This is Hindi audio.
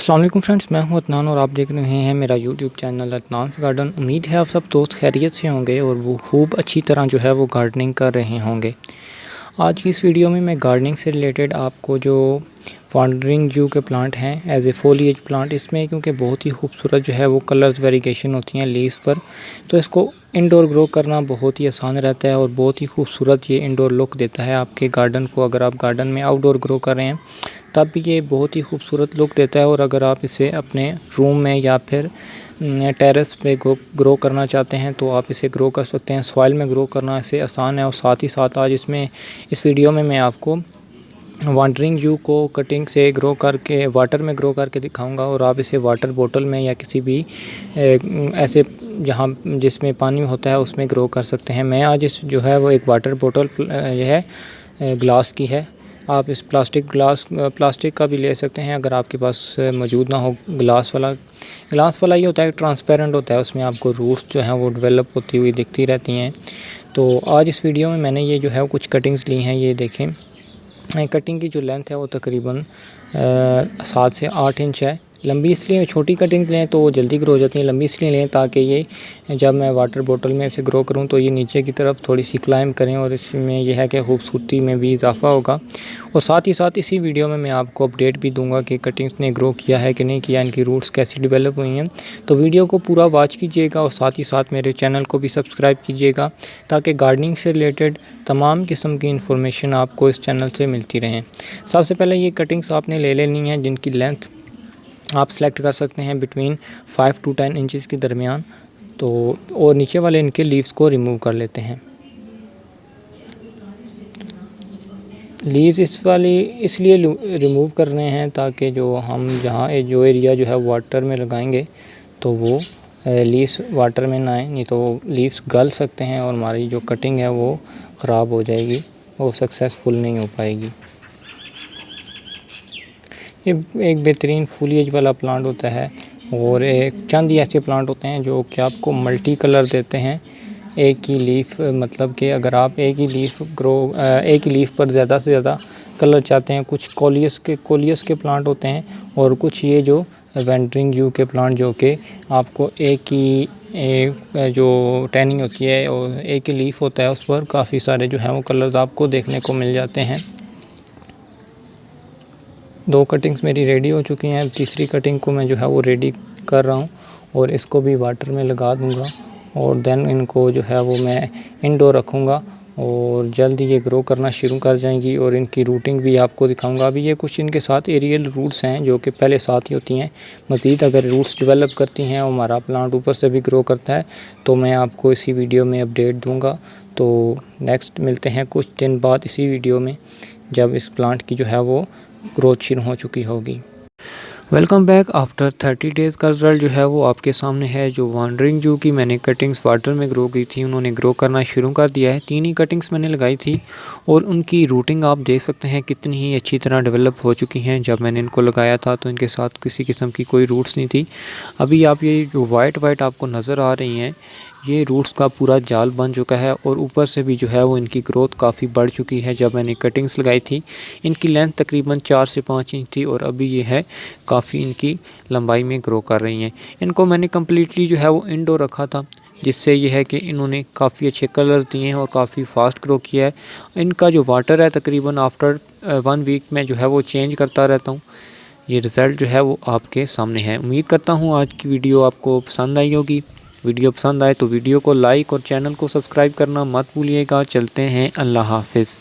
अस्सलाम वालेकुम फ्रेंड्स, मैं हूं अदनान और आप देख रहे हैं मेरा यूट्यूब चैनल अदनान गार्डन। उम्मीद है आप सब दोस्त खैरियत से होंगे और वो खूब अच्छी तरह जो है वो गार्डनिंग कर रहे होंगे। आज की इस वीडियो में मैं गार्डनिंग से रिलेटेड आपको जो वांडरिंग जू के प्लांट हैं एज ए फोलिएज प्लांट, इसमें क्योंकि बहुत ही खूबसूरत जो है वो कलर्स वेरिएशन होती हैं लीव्स पर, तो इसको इंडोर ग्रो करना बहुत ही आसान रहता है और बहुत ही खूबसूरत ये इंडोर लुक देता है आपके गार्डन को। अगर आप गार्डन में आउटडोर ग्रो कर रहे हैं तब भी ये बहुत ही खूबसूरत लुक देता है, और अगर आप इसे अपने रूम में या फिर टेरेस पे ग्रो करना चाहते हैं तो आप इसे ग्रो कर सकते हैं। सॉइल में ग्रो करना इसे आसान है। और साथ ही साथ आज इस वीडियो में मैं आपको वाटरिंग जू को कटिंग से ग्रो करके वाटर में ग्रो करके दिखाऊंगा, और आप इसे वाटर बोतल में या किसी भी ऐसे जहाँ जिसमें पानी होता है उसमें ग्रो कर सकते हैं। मैं आज इस जो है वो एक वाटर बोतल यह है ग्लास की है। आप इस प्लास्टिक का भी ले सकते हैं अगर आपके पास मौजूद ना हो। ग्लास वाला ये होता है, ट्रांसपेरेंट होता है, उसमें आपको रूट्स जो हैं वो डेवलप होती हुई दिखती रहती हैं। तो आज इस वीडियो में मैंने ये जो है वो कुछ कटिंग्स ली हैं। ये देखें, कटिंग की जो लेंथ है वो तकरीबन 7 से 8 इंच है। लंबी इसलिए छोटी कटिंग लें तो वो जल्दी ग्रो हो जाती हैं, लंबी इसलिए लें ताकि ये जब मैं वाटर बोतल में इसे ग्रो करूं तो ये नीचे की तरफ थोड़ी सी क्लाइंब करें, और इसमें यह है कि खूबसूरती में भी इजाफा होगा। और साथ ही साथ इसी वीडियो में मैं आपको अपडेट भी दूंगा कि कटिंग्स ने ग्रो किया है कि नहीं किया, इनकी रूट्स कैसी डेवलप हुई हैं। तो वीडियो को पूरा वॉच कीजिएगा और साथ ही साथ मेरे चैनल को भी सब्सक्राइब कीजिएगा ताकि गार्डनिंग से रिलेटेड तमाम किस्म की इन्फॉर्मेशन आपको इस चैनल से मिलती रहें। सबसे पहले ये कटिंग्स आपने ले लेनी है जिनकी लेंथ आप सेलेक्ट कर सकते हैं बिटवीन 5 to 10 इंचज़ के दरमियान। तो और नीचे वाले इनके लीव्स को रिमूव कर लेते हैं। लीव्स इसलिए रिमूव कर रहे हैं ताकि जो एरिया जो है वाटर में लगाएंगे तो वो लीव्स वाटर में ना आए, नहीं तो लीव्स गल सकते हैं और हमारी जो कटिंग है वो ख़राब हो जाएगी, वो सक्सेसफुल नहीं हो पाएगी। ये एक बेहतरीन फूलिएज वाला प्लांट होता है, और एक चंद ही ऐसे प्लांट होते हैं जो कि आपको मल्टी कलर देते हैं। एक ही लीफ, मतलब कि अगर आप एक ही लीफ पर ज़्यादा से ज़्यादा कलर चाहते हैं। कुछ कोलियस के प्लांट होते हैं, और कुछ ये जो वांडरिंग जू के प्लांट जो कि आपको जो टैनिंग होती है और एक ही लीफ होता है उस पर काफ़ी सारे जो हैं वो कलर्स आपको देखने को मिल जाते हैं। 2 कटिंग्स मेरी रेडी हो चुकी हैं। तीसरी कटिंग को मैं जो है वो रेडी कर रहा हूँ, और इसको भी वाटर में लगा दूँगा, और देन इनको जो है वो मैं इंडोर रखूँगा और जल्द ये ग्रो करना शुरू कर जाएंगी। और इनकी रूटिंग भी आपको दिखाऊंगा। अभी ये कुछ इनके साथ एरियल रूट्स हैं जो कि पहले साथ ही होती हैं। मज़ीद अगर रूट्स डेवलप करती हैं और हमारा प्लांट ऊपर से भी ग्रो करता है तो मैं आपको इसी वीडियो में अपडेट दूँगा। तो नेक्स्ट मिलते हैं कुछ दिन बाद इसी वीडियो में, जब इस प्लांट की जो है वो ग्रोथ शुरू हो चुकी होगी। Welcome back. आफ्टर 30 डेज़ का रिज़ल्ट जो है वो आपके सामने है। जो वांडरिंग जू की मैंने कटिंग्स वाटर में ग्रो की थी, उन्होंने ग्रो करना शुरू कर दिया है। 3 ही कटिंग्स मैंने लगाई थी, और उनकी रूटिंग आप देख सकते हैं कितनी ही अच्छी तरह डेवलप हो चुकी हैं। जब मैंने इनको लगाया था तो इनके साथ किसी किस्म की कोई रूट्स नहीं थी। अभी आप ये जो वाइट आपको नज़र आ रही हैं, ये रूट्स का पूरा जाल बन चुका है, और ऊपर से भी जो है वो इनकी ग्रोथ काफ़ी बढ़ चुकी है। जब मैंने कटिंग्स लगाई थी इनकी लेंथ तकरीबन 4 से 5 इंच थी, और अभी ये है काफ़ी इनकी लंबाई में ग्रो कर रही हैं। इनको मैंने कम्प्लीटली जो है वो इंडोर रखा था, जिससे ये है कि इन्होंने काफ़ी अच्छे कलर्स दिए हैं और काफ़ी फास्ट ग्रो किया है। इनका जो वाटर है तकरीबन आफ्टर 1 वीक में जो है वो चेंज करता रहता हूँ। ये रिज़ल्ट जो है वो आपके सामने है। उम्मीद करता हूँ आज की वीडियो आपको पसंद आई होगी। वीडियो पसंद आए तो वीडियो को लाइक और चैनल को सब्सक्राइब करना मत भूलिएगा। चलते हैं, अल्लाह हाफिज़।